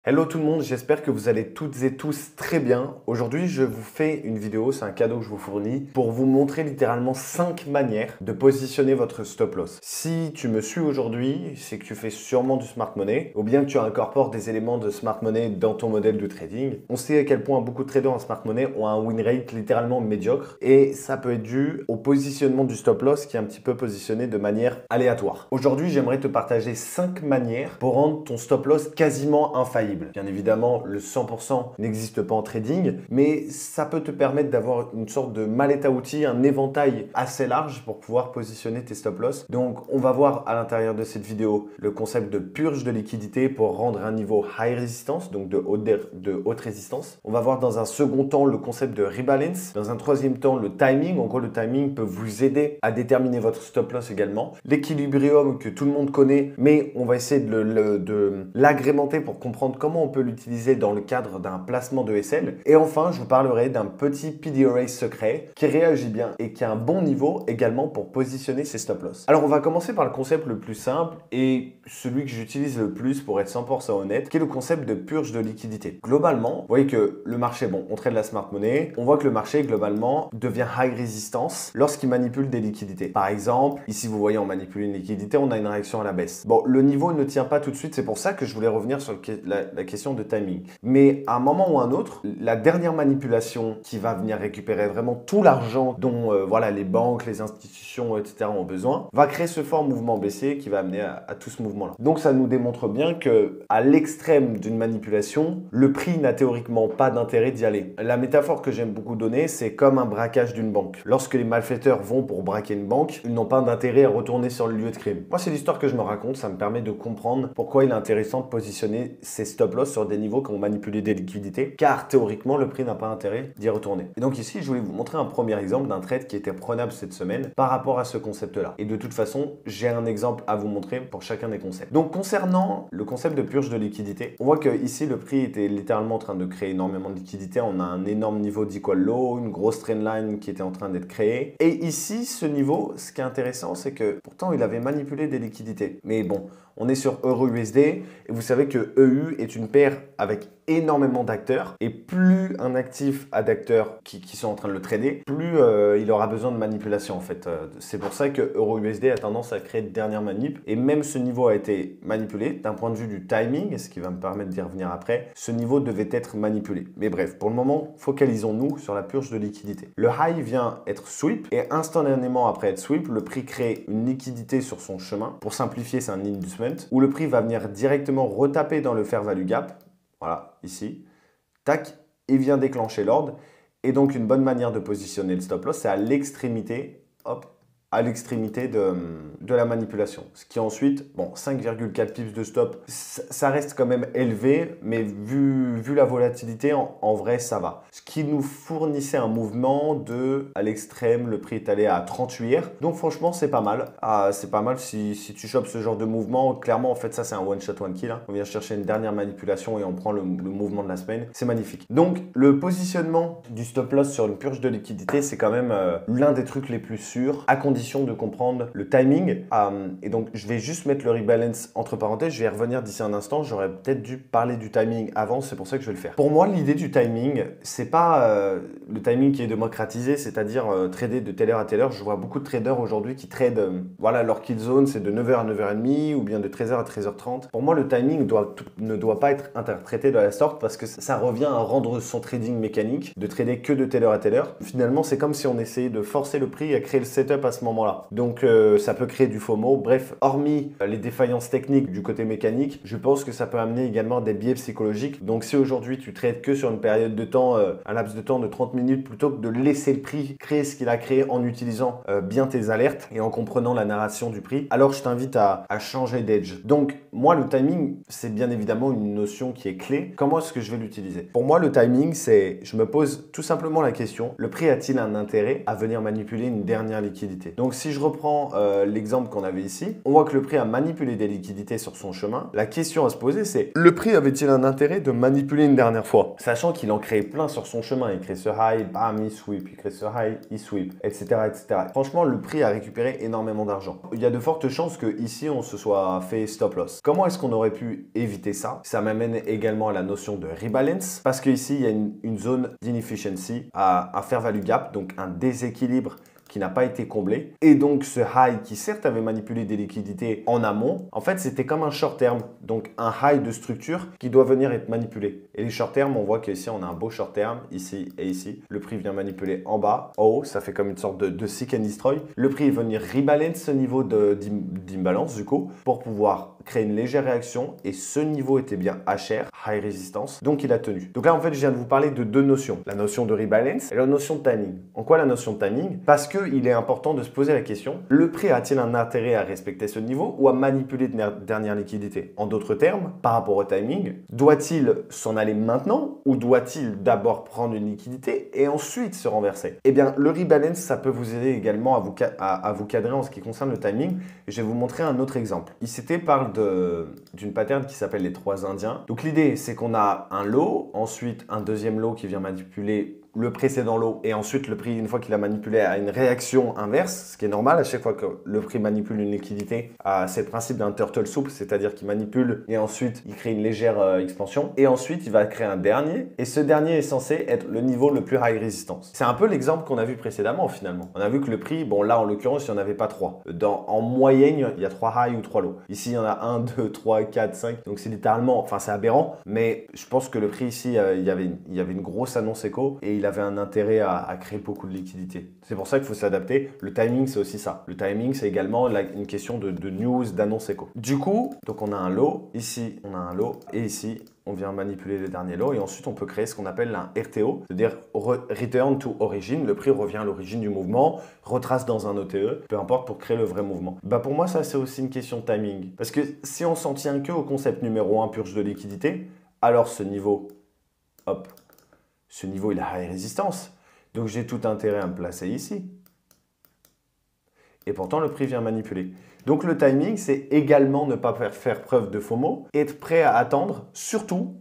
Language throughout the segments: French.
Hello tout le monde, j'espère que vous allez toutes et tous très bien. Aujourd'hui, je vous fais une vidéo, c'est un cadeau que je vous fournis, pour vous montrer littéralement 5 manières de positionner votre stop loss. Si tu me suis aujourd'hui, c'est que tu fais sûrement du smart money, ou bien que tu incorpores des éléments de smart money dans ton modèle de trading. On sait à quel point beaucoup de traders en smart money ont un win rate littéralement médiocre, et ça peut être dû au positionnement du stop loss qui est un petit peu positionné de manière aléatoire. Aujourd'hui, j'aimerais te partager 5 manières pour rendre ton stop loss quasiment infaillible. Bien évidemment, le 100% n'existe pas en trading, mais ça peut te permettre d'avoir une sorte de mallette à outils, un éventail assez large pour pouvoir positionner tes stop loss. Donc, on va voir à l'intérieur de cette vidéo le concept de purge de liquidité pour rendre un niveau high resistance, donc de haute résistance. On va voir dans un second temps le concept de rebalance. Dans un troisième temps, le timing. En gros, le timing peut vous aider à déterminer votre stop loss également. L'équilibrium que tout le monde connaît, mais on va essayer de l'agrémenter pour comprendre comment on peut l'utiliser dans le cadre d'un placement de SL. Et enfin, je vous parlerai d'un petit PDRA secret qui réagit bien et qui a un bon niveau également pour positionner ses stop loss. Alors, on va commencer par le concept le plus simple et celui que j'utilise le plus pour être 100% honnête, qui est le concept de purge de liquidité. Globalement, vous voyez que le marché, bon, on trade la smart money, on voit que le marché, globalement, devient high resistance lorsqu'il manipule des liquidités. Par exemple, ici, vous voyez, on manipule une liquidité, on a une réaction à la baisse. Bon, le niveau ne tient pas tout de suite, c'est pour ça que je voulais revenir sur la question de timing. Mais à un moment ou un autre, la dernière manipulation qui va venir récupérer vraiment tout l'argent dont voilà, les banques, les institutions, etc. ont besoin, va créer ce fort mouvement baissier qui va amener à tout ce mouvement-là. Donc ça nous démontre bien que à l'extrême d'une manipulation, le prix n'a théoriquement pas d'intérêt d'y aller. La métaphore que j'aime beaucoup donner, c'est comme un braquage d'une banque. Lorsque les malfaiteurs vont pour braquer une banque, ils n'ont pas d'intérêt à retourner sur le lieu de crime. Moi, c'est l'histoire que je me raconte, ça me permet de comprendre pourquoi il est intéressant de positionner ses stop loss sur des niveaux qui ont manipulé des liquidités, car théoriquement, le prix n'a pas intérêt d'y retourner. Et donc ici, je voulais vous montrer un premier exemple d'un trade qui était prenable cette semaine par rapport à ce concept-là. Et de toute façon, j'ai un exemple à vous montrer pour chacun des concepts. Donc concernant le concept de purge de liquidité, on voit que ici, le prix était littéralement en train de créer énormément de liquidités. On a un énorme niveau d'equal low, une grosse trendline qui était en train d'être créée. Et ici, ce niveau, ce qui est intéressant, c'est que pourtant, il avait manipulé des liquidités. Mais bon, on est sur EURUSD et vous savez que EU est une paire avec énormément d'acteurs et plus un actif a d'acteurs qui sont en train de le trader, plus il aura besoin de manipulation en fait. C'est pour ça que EURUSD a tendance à créer de dernières manip et même ce niveau a été manipulé d'un point de vue du timing, ce qui va me permettre d'y revenir après, ce niveau devait être manipulé. Mais bref, pour le moment, focalisons-nous sur la purge de liquidité. Le high vient être sweep et instantanément après être sweep, le prix crée une liquidité sur son chemin. Pour simplifier, c'est un inducement où le prix va venir directement retaper dans le fair value gap. Voilà, ici. Tac, il vient déclencher l'ordre. Et donc, une bonne manière de positionner le stop loss, c'est à l'extrémité, hop, à l'extrémité de la manipulation. Ce qui ensuite, bon, 5,4 pips de stop, ça reste quand même élevé, mais vu la volatilité, en vrai, ça va. Ce qui nous fournissait un mouvement à l'extrême, le prix est allé à 38 hier. Donc franchement, c'est pas mal. C'est pas mal si tu chopes ce genre de mouvement. Clairement, en fait, ça, c'est un one shot, one kill. Hein. On vient chercher une dernière manipulation et on prend le mouvement de la semaine. C'est magnifique. Donc, le positionnement du stop loss sur une purge de liquidité, c'est quand même l'un des trucs les plus sûrs, à condition de comprendre le timing. Et donc, je vais juste mettre le rebalance entre parenthèses. Je vais y revenir d'ici un instant. J'aurais peut-être dû parler du timing avant. C'est pour ça que je vais le faire. Pour moi, l'idée du timing, c'est pas le timing qui est démocratisé, c'est-à-dire trader de telle heure à telle heure. Je vois beaucoup de traders aujourd'hui qui tradent, voilà, leur kill zone, c'est de 9h à 9h30 ou bien de 13h à 13h30. Pour moi, le timing ne doit pas être interprété de la sorte parce que ça revient à rendre son trading mécanique, de trader que de telle heure à telle heure. Finalement, c'est comme si on essayait de forcer le prix à créer le setup à ce moment-là. Donc ça peut créer du FOMO. Bref, hormis les défaillances techniques du côté mécanique, je pense que ça peut amener également des biais psychologiques. Donc si aujourd'hui tu trades que sur une période de temps, un laps de temps de 30 minutes, plutôt que de laisser le prix créer ce qu'il a créé en utilisant bien tes alertes et en comprenant la narration du prix, alors je t'invite à changer d'edge. Donc moi, le timing, c'est bien évidemment une notion qui est clé. Comment est-ce que je vais l'utiliser? Pour moi, le timing, c'est, je me pose tout simplement la question, le prix a-t-il un intérêt à venir manipuler une dernière liquidité? Donc si je reprends l'exemple qu'on avait ici, on voit que le prix a manipulé des liquidités sur son chemin. La question à se poser, c'est le prix avait-il un intérêt de manipuler une dernière fois? Sachant qu'il en crée plein sur son chemin. Il crée ce high, bam, il sweep. Il crée ce high, il sweep, etc., etc. Franchement, le prix a récupéré énormément d'argent. Il y a de fortes chances que ici on se soit fait stop loss. Comment est-ce qu'on aurait pu éviter ça? Ça m'amène également à la notion de rebalance, parce qu'ici il y a une zone d'inefficiency, un fair value gap, donc un déséquilibre qui n'a pas été comblé. Et donc ce high qui certes avait manipulé des liquidités en amont, en fait c'était comme un short term, donc un high de structure qui doit venir être manipulé. Et les short term, on voit qu'ici on a un beau short term, ici et ici. Le prix vient manipuler en bas, en haut, ça fait comme une sorte de seek and destroy. Le prix va venir rebalance ce niveau d'imbalance du coup, pour pouvoir créer une légère réaction, et ce niveau était bien HR, high resistance, donc il a tenu. Donc là en fait je viens de vous parler de deux notions, la notion de rebalance et la notion de timing. En quoi la notion de timing? Parce qu'il est important de se poser la question, le prix a-t-il un intérêt à respecter ce niveau ou à manipuler de dernière liquidité? En d'autres termes, par rapport au timing, doit-il s'en aller maintenant ou doit-il d'abord prendre une liquidité et ensuite se renverser? Eh bien le rebalance, ça peut vous aider également à vous cadrer en ce qui concerne le timing. Je vais vous montrer un autre exemple. Ici parle d'une pattern qui s'appelle les 3 Indiens. Donc l'idée, c'est qu'on a un lot, ensuite un deuxième lot qui vient manipuler le précédent lot, et ensuite le prix, une fois qu'il a manipulé, a une réaction inverse, ce qui est normal à chaque fois que le prix manipule une liquidité. C'est le principe d'un turtle soup, c'est-à-dire qu'il manipule et ensuite il crée une légère expansion, et ensuite il va créer un dernier, et ce dernier est censé être le niveau le plus high resistance. C'est un peu l'exemple qu'on a vu précédemment finalement. On a vu que le prix, bon là en l'occurrence il n'y en avait pas 3. En moyenne il y a 3 high ou 3 low. Ici il y en a 1, 2, 3, 4, 5, donc c'est littéralement, enfin c'est aberrant, mais je pense que le prix ici, il y avait une grosse annonce écho, et il avait un intérêt à créer beaucoup de liquidités. C'est pour ça qu'il faut s'adapter. Le timing, c'est aussi ça. Le timing, c'est également une question de news, d'annonce écho. Du coup, donc on a un lot, ici on a un lot, et ici on vient manipuler le dernier lot, et ensuite on peut créer ce qu'on appelle un RTO, c'est-à-dire Return to Origin. Le prix revient à l'origine du mouvement, retrace dans un OTE, peu importe, pour créer le vrai mouvement. Bah pour moi, ça c'est aussi une question de timing. Parce que si on s'en tient que au concept numéro 1, purge de liquidité, alors ce niveau, hop, ce niveau il a high résistance. Donc j'ai tout intérêt à me placer ici. Et pourtant le prix vient manipuler. Donc le timing, c'est également ne pas faire preuve de FOMO et être prêt à attendre, surtout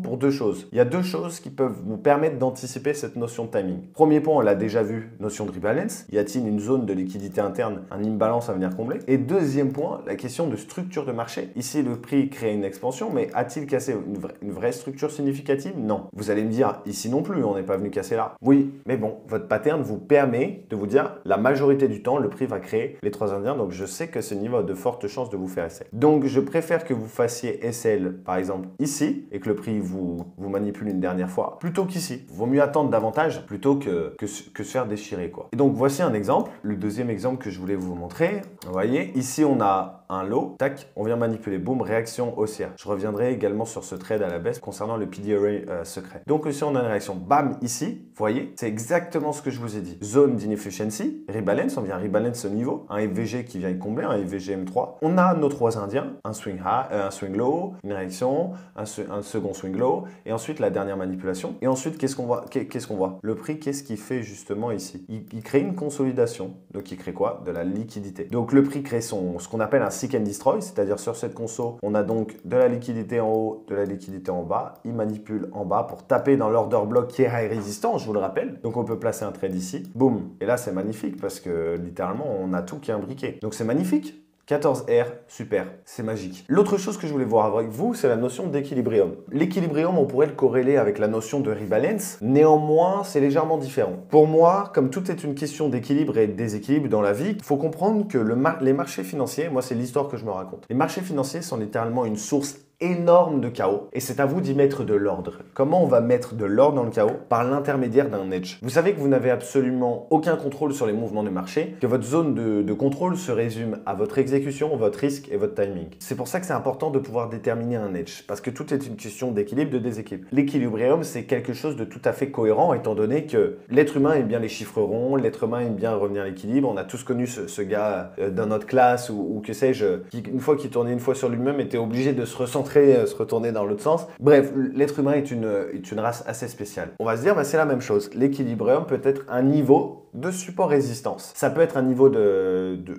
pour deux choses. Il y a deux choses qui peuvent vous permettre d'anticiper cette notion de timing. Premier point, on l'a déjà vu, notion de rebalance. Y a-t-il une zone de liquidité interne, un imbalance à venir combler? Et deuxième point, la question de structure de marché. Ici, le prix crée une expansion, mais a-t-il cassé une vraie structure significative? Non. Vous allez me dire, ici non plus, on n'est pas venu casser là. Oui, mais bon, votre pattern vous permet de vous dire, la majorité du temps, le prix va créer les 3 Indiens, donc je sais que ce niveau a de fortes chances de vous faire SL. Donc je préfère que vous fassiez SL par exemple ici et que le prix vous manipule une dernière fois plutôt qu'ici. Vaut mieux attendre davantage plutôt que se faire déchirer quoi. Et donc voici un exemple, le deuxième exemple que je voulais vous montrer. Vous voyez, ici on a un lot, tac, on vient manipuler, boum, réaction haussière. Je reviendrai également sur ce trade à la baisse concernant le PDRA secret. Donc ici on a une réaction, bam, ici, vous voyez, c'est exactement ce que je vous ai dit. Zone d'inefficiency, rebalance, on vient rebalance ce niveau, un FVG qui vient combler, un FVG M3. On a nos 3 Indiens, un swing high, un swing low, une réaction, un second swing low, et ensuite la dernière manipulation. Et ensuite, qu'est-ce qu'on voit? Le prix, qu'est-ce qu'il fait justement ici? Il crée une consolidation. Donc il crée quoi? De la liquidité. Donc le prix crée ce qu'on appelle un seek and destroy, c'est-à-dire sur cette conso, on a donc de la liquidité en haut, de la liquidité en bas. Il manipule en bas pour taper dans l'order block qui est high résistant, je vous le rappelle. Donc on peut placer un trade ici, boum. Et là c'est magnifique parce que littéralement on a tout qui est imbriqué. Donc c'est magnifique. 14R, super, c'est magique. L'autre chose que je voulais voir avec vous, c'est la notion d'équilibrium. L'équilibrium, on pourrait le corréler avec la notion de rebalance. Néanmoins, c'est légèrement différent. Pour moi, comme tout est une question d'équilibre et de déséquilibre dans la vie, il faut comprendre que les marchés financiers, moi c'est l'histoire que je me raconte. Les marchés financiers sont littéralement une source énorme de chaos et c'est à vous d'y mettre de l'ordre. Comment on va mettre de l'ordre dans le chaos? Par l'intermédiaire d'un edge. Vous savez que vous n'avez absolument aucun contrôle sur les mouvements du marché, que votre zone de contrôle se résume à votre exécution, votre risque et votre timing. C'est pour ça que c'est important de pouvoir déterminer un edge, parce que tout est une question d'équilibre, de déséquilibre. L'équilibrium, c'est quelque chose de tout à fait cohérent, étant donné que l'être humain aime bien les chiffres ronds, l'être humain aime bien revenir à l'équilibre. On a tous connu ce gars dans notre classe ou que sais-je, qui une fois qu'il tournait une fois sur lui-même était obligé de se recentrer rentrer, se retourner dans l'autre sens. Bref, l'être humain est une race assez spéciale. On va se dire, bah, c'est la même chose. L'équilibrium peut être un niveau de support résistance. Ça peut être un niveau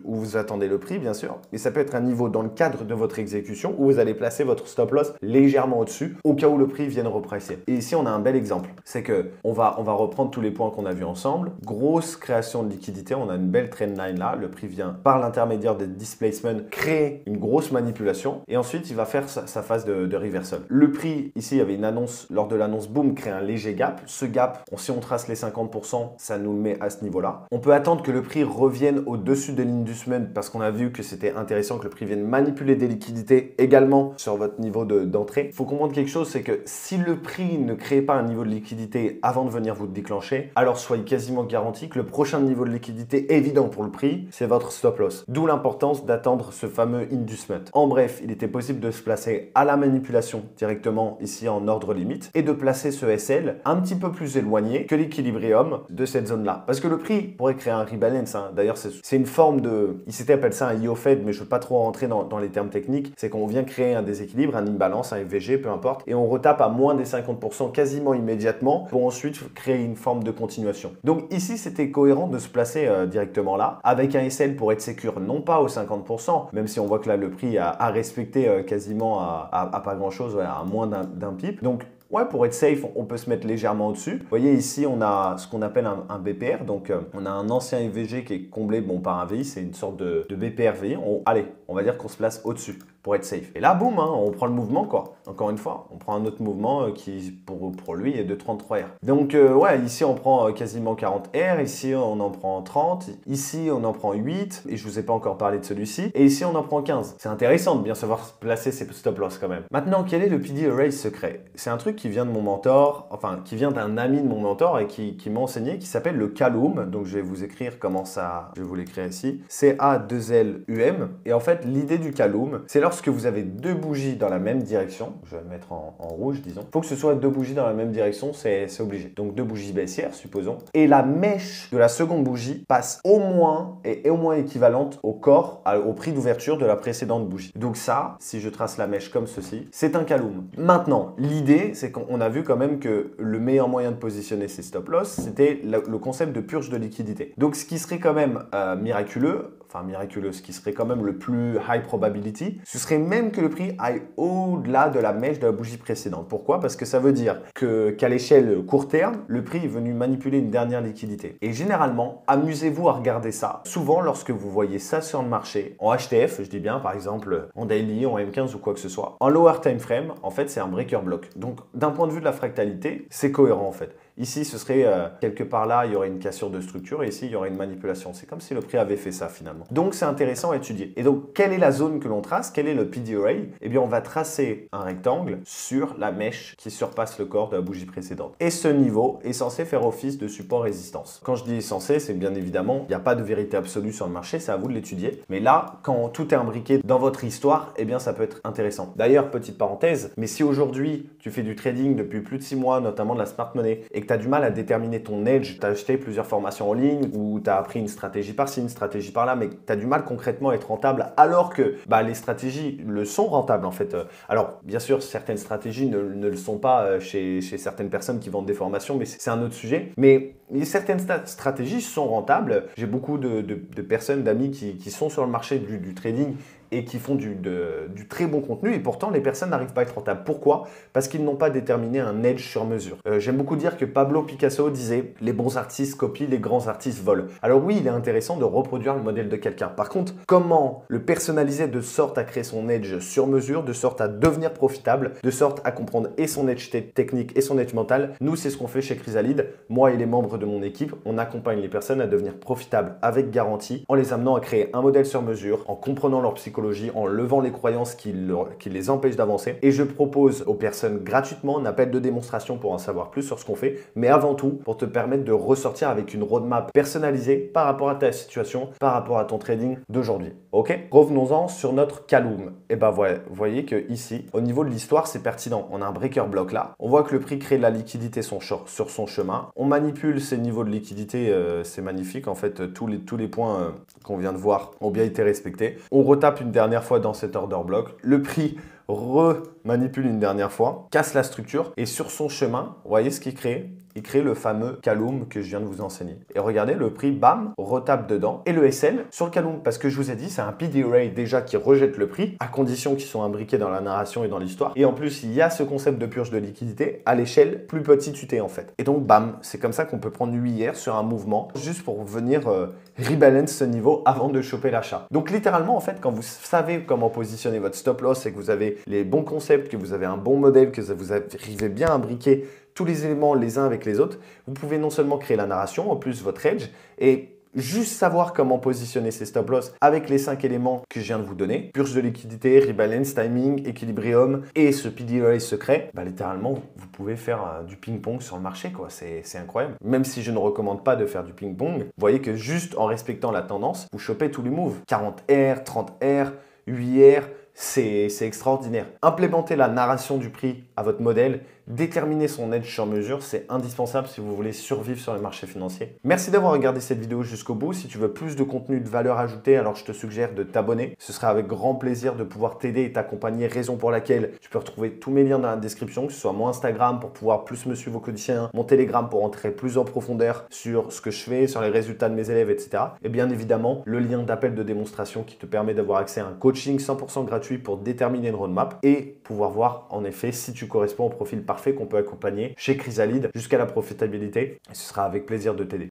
où vous attendez le prix, bien sûr, mais ça peut être un niveau dans le cadre de votre exécution où vous allez placer votre stop loss légèrement au-dessus au cas où le prix vienne repricer. Et ici, on a un bel exemple. C'est que on va reprendre tous les points qu'on a vus ensemble. Grosse création de liquidité. On a une belle trendline là. Le prix vient par l'intermédiaire des displacements créer une grosse manipulation et ensuite, il va faire sa phase de reversal. Le prix, ici, il y avait une annonce, lors de l'annonce, boom, crée un léger gap. Ce gap, si on trace les 50%, ça nous le met à ce niveau-là. On peut attendre que le prix revienne au-dessus de l'inducement parce qu'on a vu que c'était intéressant que le prix vienne manipuler des liquidités également sur votre niveau d'entrée. Il faut comprendre quelque chose, c'est que si le prix ne crée pas un niveau de liquidité avant de venir vous déclencher, alors soyez quasiment garanti que le prochain niveau de liquidité évident pour le prix, c'est votre stop loss. D'où l'importance d'attendre ce fameux inducement. En bref, il était possible de se placer à la manipulation directement ici en ordre limite et de placer ce SL un petit peu plus éloigné que l'équilibrium de cette zone-là. Parce que le prix pourrait créer un rebalance. Hein. D'ailleurs, c'est une forme de... Il s'était appelé ça un IO-Fed, mais je ne veux pas trop rentrer dans les termes techniques. C'est qu'on vient créer un déséquilibre, un imbalance, un FVG, peu importe, et on retape à moins des 50% quasiment immédiatement pour ensuite créer une forme de continuation. Donc ici, c'était cohérent de se placer directement là, avec un SL pour être sécure, non pas aux 50%, même si on voit que là, le prix a respecté quasiment à pas grand-chose, ouais, à moins d'un pip. Donc, ouais, pour être safe, on peut se mettre légèrement au-dessus. Vous voyez ici, on a ce qu'on appelle un BPR. Donc, on a un ancien FVG qui est comblé par un VI. C'est une sorte de BPR VI. Allez, on va dire qu'on se place au-dessus pour être safe. Et là, boum, hein, on prend le mouvement, quoi. Encore une fois, on prend un autre mouvement qui, pour lui, est de 33 R. Donc, ouais, ici, on prend quasiment 40 R. Ici, on en prend 30. Ici, on en prend 8. Et je vous ai pas encore parlé de celui-ci. Et ici, on en prend 15. C'est intéressant de bien savoir placer ses stop loss quand même. Maintenant, quel est le PD Array secret? C'est un truc qui vient de mon mentor, enfin, qui vient d'un ami de mon mentor et qui m'a enseigné, qui s'appelle le Calum. Donc, je vais vous écrire comment ça, je vais vous l'écrire ici. C-A-2-L-U-M. Et en fait, l'idée du Calum, c'est lorsque vous avez deux bougies dans la même direction, je vais le mettre en rouge, disons. Il faut que ce soit deux bougies dans la même direction, c'est obligé. Donc, deux bougies baissières, supposons. Et la mèche de la seconde bougie passe au moins équivalente au corps, au prix d'ouverture de la précédente bougie. Donc ça, si je trace la mèche comme ceci, c'est un Calum. Maintenant, l'idée, c'est qu'on a vu quand même que le meilleur moyen de positionner ces stop loss, c'était le concept de purge de liquidité. Donc, ce qui serait quand même miraculeux, ce qui serait quand même le plus high probability, ce serait même que le prix aille au-delà de la mèche de la bougie précédente. Pourquoi? Parce que ça veut dire qu'à l'échelle court terme, le prix est venu manipuler une dernière liquidité. Et généralement, amusez-vous à regarder ça. Souvent, lorsque vous voyez ça sur le marché, en HTF, je dis bien, par exemple, en daily, en M15 ou quoi que ce soit, en lower time frame, en fait, c'est un breaker block. Donc, d'un point de vue de la fractalité, c'est cohérent en fait. Ici, ce serait quelque part là, il y aurait une cassure de structure et ici, il y aurait une manipulation. C'est comme si le prix avait fait ça finalement. Donc, c'est intéressant à étudier. Et donc, quelle est la zone que l'on trace? Quel est le PD Array? Eh bien, on va tracer un rectangle sur la mèche qui surpasse le corps de la bougie précédente. Et ce niveau est censé faire office de support résistance. Quand je dis censé, c'est bien évidemment, il n'y a pas de vérité absolue sur le marché, c'est à vous de l'étudier. Mais là, quand tout est imbriqué dans votre histoire, eh bien, ça peut être intéressant. D'ailleurs, petite parenthèse, mais si aujourd'hui, tu fais du trading depuis plus de 6 mois, notamment de la smart money, et que tu as du mal à déterminer ton edge, tu as acheté plusieurs formations en ligne ou tu as appris une stratégie par-ci, une stratégie par-là, mais tu as du mal concrètement à être rentable alors que les stratégies le sont rentables en fait. Alors, bien sûr, certaines stratégies ne le sont pas chez certaines personnes qui vendent des formations, mais c'est un autre sujet. Mais certaines stratégies sont rentables. J'ai beaucoup de personnes, d'amis qui sont sur le marché du trading et qui font du très bon contenu et pourtant les personnes n'arrivent pas à être rentables. Pourquoi? Parce qu'ils n'ont pas déterminé un edge sur mesure. J'aime beaucoup dire que Pablo Picasso disait « Les bons artistes copient, les grands artistes volent ». Alors oui, il est intéressant de reproduire le modèle de quelqu'un. Par contre, comment le personnaliser de sorte à créer son edge sur mesure, de sorte à devenir profitable, de sorte à comprendre et son edge technique et son edge mental? Nous, c'est ce qu'on fait chez Chrysalide. Moi et les membres de mon équipe, on accompagne les personnes à devenir profitables avec garantie en les amenant à créer un modèle sur mesure, en comprenant leur psychologie, en levant les croyances qui les empêchent d'avancer. Et je propose aux personnes gratuitement un appel de démonstration pour en savoir plus sur ce qu'on fait, mais avant tout pour te permettre de ressortir avec une roadmap personnalisée par rapport à ta situation, par rapport à ton trading d'aujourd'hui. Ok? Revenons-en sur notre Calum. Et ben voilà, vous voyez que ici, au niveau de l'histoire, c'est pertinent. On a un breaker block là. On voit que le prix crée de la liquidité sur son chemin. On manipule ces niveaux de liquidité, c'est magnifique. En fait, tous les points qu'on vient de voir ont bien été respectés. On retape une dernière fois dans cet order block. Le prix remanipule une dernière fois, casse la structure et sur son chemin, vous voyez ce qu'il crée? Il crée le fameux Kaloum que je viens de vous enseigner. Et regardez, le prix, bam, retape dedans. Et le SL sur le Kaloum, parce que je vous ai dit, c'est un PD Array déjà qui rejette le prix, à condition qu'ils soient imbriqués dans la narration et dans l'histoire. Et en plus, il y a ce concept de purge de liquidité à l'échelle plus petite UT en fait. Et donc, bam, c'est comme ça qu'on peut prendre 8 hier sur un mouvement, juste pour venir rebalance ce niveau avant de choper l'achat. Donc littéralement, en fait, quand vous savez comment positionner votre stop loss et que vous avez les bons concepts, que vous avez un bon modèle, que vous arrivez bien à imbriquer tous les éléments les uns avec les autres, vous pouvez non seulement créer la narration, en plus votre edge, et juste savoir comment positionner ces stop loss avec les 5 éléments que je viens de vous donner, purge de liquidité, rebalance, timing, équilibrium et ce PD Array secret, bah, littéralement, vous pouvez faire du ping-pong sur le marché, quoi. C'est incroyable. Même si je ne recommande pas de faire du ping-pong, vous voyez que juste en respectant la tendance, vous chopez tous les moves. 40 R, 30 R, 8 R, c'est extraordinaire. Implémenter la narration du prix à votre modèle, déterminer son edge sur mesure, c'est indispensable si vous voulez survivre sur les marchés financiers. Merci d'avoir regardé cette vidéo jusqu'au bout. Si tu veux plus de contenu de valeur ajoutée, alors je te suggère de t'abonner. Ce sera avec grand plaisir de pouvoir t'aider et t'accompagner, raison pour laquelle tu peux retrouver tous mes liens dans la description, que ce soit mon Instagram pour pouvoir plus me suivre au quotidien, mon Telegram pour entrer plus en profondeur sur ce que je fais, sur les résultats de mes élèves, etc. Et bien évidemment, le lien d'appel de démonstration qui te permet d'avoir accès à un coaching 100% gratuit pour déterminer une roadmap et pouvoir voir en effet si tu corresponds au profil parfait qu'on peut accompagner chez Chrysalide jusqu'à la profitabilité. Et ce sera avec plaisir de t'aider.